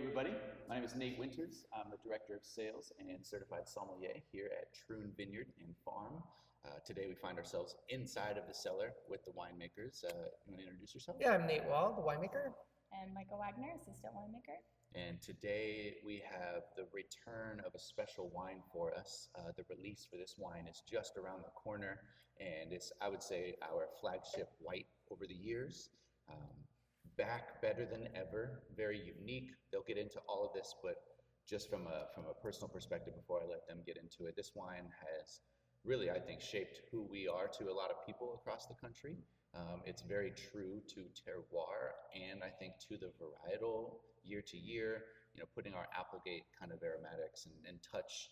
everybody, my name is Nate Winters. I'm the Director of Sales and Certified Sommelier here at Troon Vineyard and Farm. Today we find ourselves inside of the cellar with the winemakers. You want to introduce yourself? Yeah, I'm Nate Wall, the winemaker. And Michael Wagner, assistant winemaker. And today we have the return of a special wine for us. The release for this wine is just around the corner, and it's, I would say, our flagship white over the years. Back better than ever, very unique. They'll get into all of this, but just from a personal perspective before I let them get into it, this wine has really, I think, shaped who we are to a lot of people across the country. It's very true to terroir and I think to the varietal year to year, putting our Applegate kind of aromatics and touch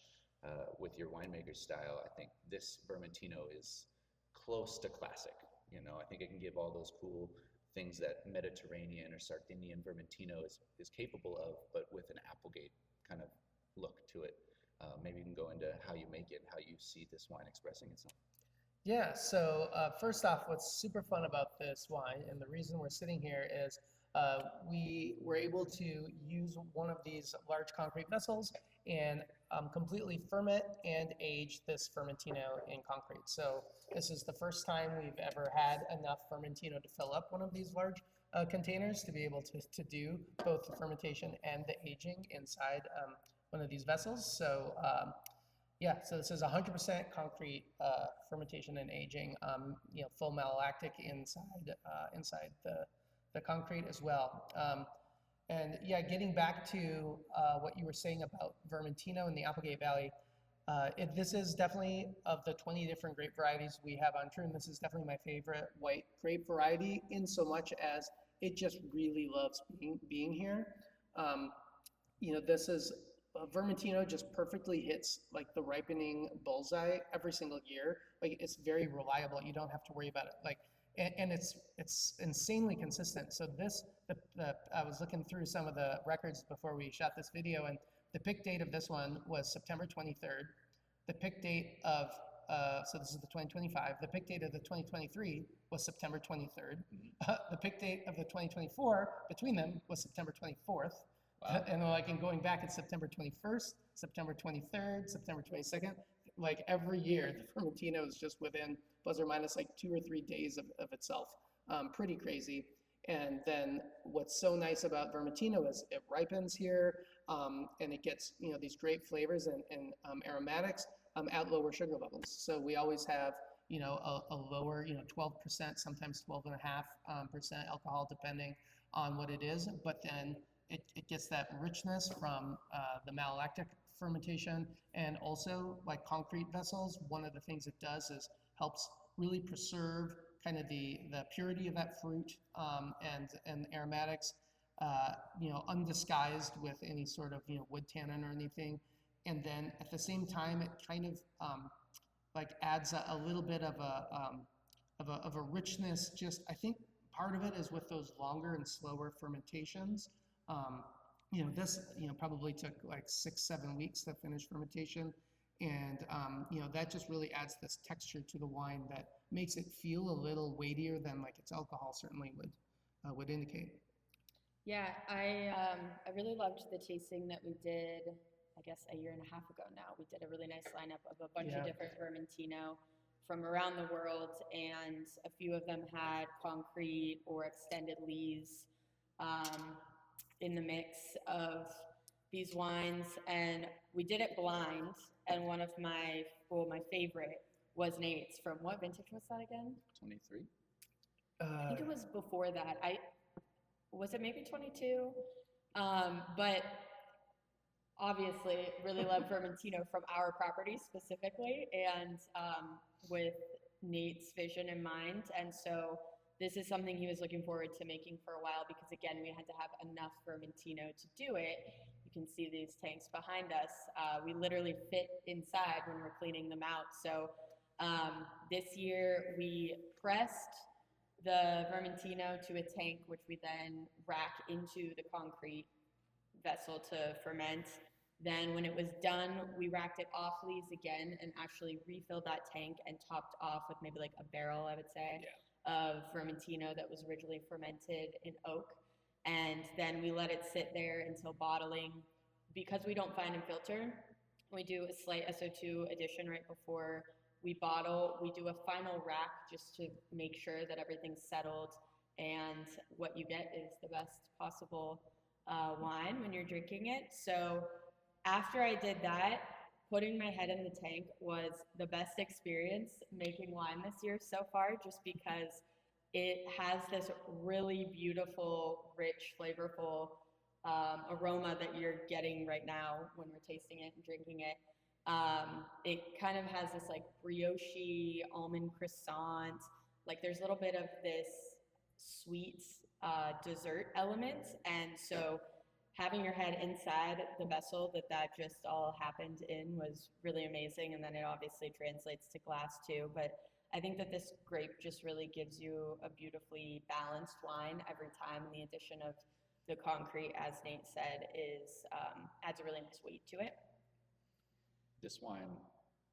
with your winemaker style. I think this Vermentino is close to classic. I think it can give all those cool things that Mediterranean or Sardinian Vermentino is capable of, but with an Applegate kind of look to it. Maybe you can go into how you make it and how you see this wine expressing itself. Yeah, so first off, what's super fun about this wine, and the reason we're sitting here is we were able to use one of these large concrete vessels and completely ferment and age this Vermentino in concrete. So this is the first time we've ever had enough Vermentino to fill up one of these large containers to be able to do both the fermentation and the aging inside one of these vessels. So yeah, so this is 100% concrete fermentation and aging, full malolactic inside the concrete as well. And yeah, getting back to what you were saying about Vermentino in the Applegate Valley, this is definitely, of the 20 different grape varieties we have on Troon, this is definitely my favorite white grape variety, in so much as it just really loves being here. This is Vermentino just perfectly hits like the ripening bullseye every single year. Like, it's very reliable. You don't have to worry about it. And it's insanely consistent. So I was looking through some of the records before we shot this video, and the pick date of this one was September 23rd. The pick date of so this is the 2025. The pick date of the 2023 was September 23rd. The pick date of the 2024 between them was September 24th. Wow. And going back, it's September 21st, September 23rd, September 22nd. Like, every year, the Vermentino is just within plus or minus like 2 or 3 days of itself. Pretty crazy. And then what's so nice about Vermentino is it ripens here, and it gets these great flavors and aromatics at lower sugar levels. So we always have a lower 12%, sometimes 12.5% alcohol, depending on what it is. But then it gets that richness from the malolactic fermentation, and also, like concrete vessels, one of the things it does is helps really preserve kind of the purity of that fruit and aromatics, undisguised with any sort of wood tannin or anything. And then at the same time, it kind of adds a little bit of a richness. Just, I think part of it is with those longer and slower fermentations. This probably took like 6-7 weeks to finish fermentation, and that just really adds this texture to the wine that makes it feel a little weightier than like its alcohol certainly would indicate. Yeah, I really loved the tasting that we did, I guess a year and a half ago now. We did a really nice lineup of a bunch of different Vermentino from around the world, and a few of them had concrete or extended lees in the mix of these wines, and we did it blind. And one of my favorite was Nate's. From what vintage was that again? 23. I think it was before that. Was it maybe 22? But obviously really love Vermentino from our property specifically, and with Nate's vision in mind. And so this is something he was looking forward to making for a while, because again, we had to have enough Vermentino to do it. You can see these tanks behind us. We literally fit inside when we're cleaning them out. So this year we pressed the Vermentino to a tank, which we then rack into the concrete vessel to ferment. Then when it was done, we racked it off lees again and actually refilled that tank and topped off with maybe like a barrel, I would say, of Vermentino that was originally fermented in oak. and then we let it sit there until bottling. Because we don't fine and filter, we do a slight SO2 addition right before we bottle. We do a final rack just to make sure that everything's settled, and what you get is the best possible wine when you're drinking it. So after I did that, putting my head in the tank was the best experience making wine this year so far, just because it has this really beautiful, rich, flavorful aroma that you're getting right now when we're tasting it and drinking it. It kind of has this like brioche almond croissant, like there's a little bit of this sweet dessert element, and so having your head inside the vessel that just all happened in was really amazing. And then it obviously translates to glass too, but I think that this grape just really gives you a beautifully balanced wine every time, and the addition of the concrete, as Nate said, is adds a really nice weight to it. This wine,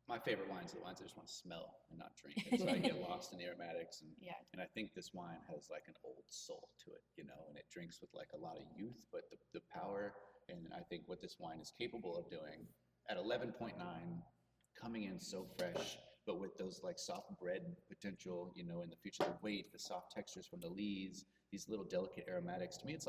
my favorite wines are the ones I just want to smell and not drink. And so I get lost in the aromatics. And I think this wine has like an old soul to it, you know, and it drinks with like a lot of youth, but the power, and I think what this wine is capable of doing at 11.9, coming in so fresh, but with those like soft bread potential, you know, in the future, the weight, the soft textures from the lees, these little delicate aromatics. To me, it's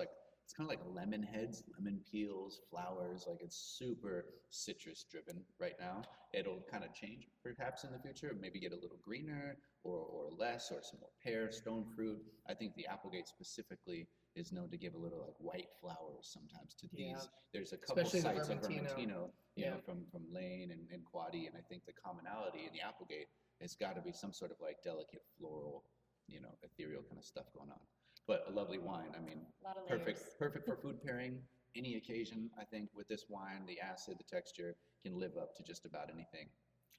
kind of like lemon heads, lemon peels, flowers. Like it's super citrus driven right now. It'll kind of change perhaps in the future, maybe get a little greener or less, or some more pear, stone fruit. I think the Applegate specifically is known to give a little like white flowers sometimes to these. Yeah. There's a couple Especially the sites of Vermentino. Vermentino, you Yeah. know, from Lane and Quaddy, and I think the commonality in the Applegate has got to be some sort of like delicate floral, you know, ethereal kind of stuff going on. But a lovely wine. I mean, A lot of perfect layers. for food pairing, any occasion. I think with this wine, the acid, the texture can live up to just about anything.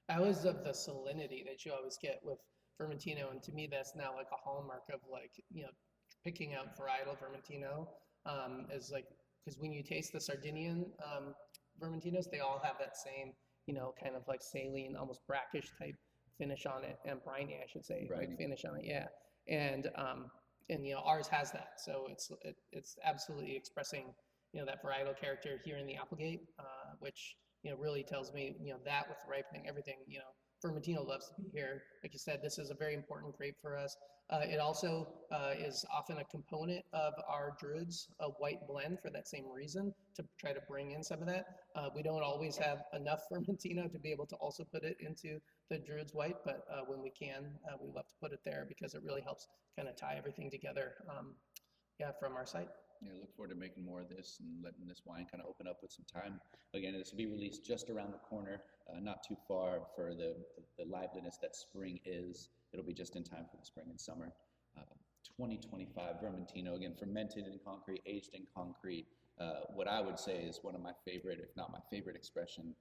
I always love the salinity that you always get with Vermentino, and to me, that's now like a hallmark of like, you know, picking out varietal Vermentino is like, because when you taste the Sardinian Vermentinos, they all have that same, you know, kind of like saline, almost brackish type finish on it, and briny, I should say, Briny. like finish on it, yeah. And you know, ours has that, so it's absolutely expressing, you know, that varietal character here in the Applegate, which, you know, really tells me, you know, that with ripening, everything, you know, Vermentino loves to be here. Like you said, this is a very important grape for us. It also is often a component of our Druids, a white blend for that same reason, to try to bring in some of that. We don't always have enough Vermentino to be able to also put it into the Druids white, but when we can, we love to put it there because it really helps kind of tie everything together, yeah, from our site. Yeah, look forward to making more of this and letting this wine kind of open up with some time. Again, this will be released just around the corner, not too far for the liveliness that spring is. It'll be just in time for the spring and summer. 2025 Vermentino, again, fermented in concrete, aged in concrete. What I would say is one of my favorite, if not my favorite expression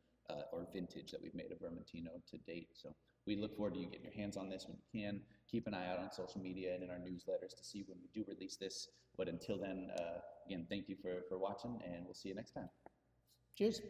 or vintage that we've made of Vermentino to date. So we look forward to you getting your hands on this when you can. Keep an eye out on social media and in our newsletters to see when we do release this. But until then, again, thank you for watching, and we'll see you next time. Cheers.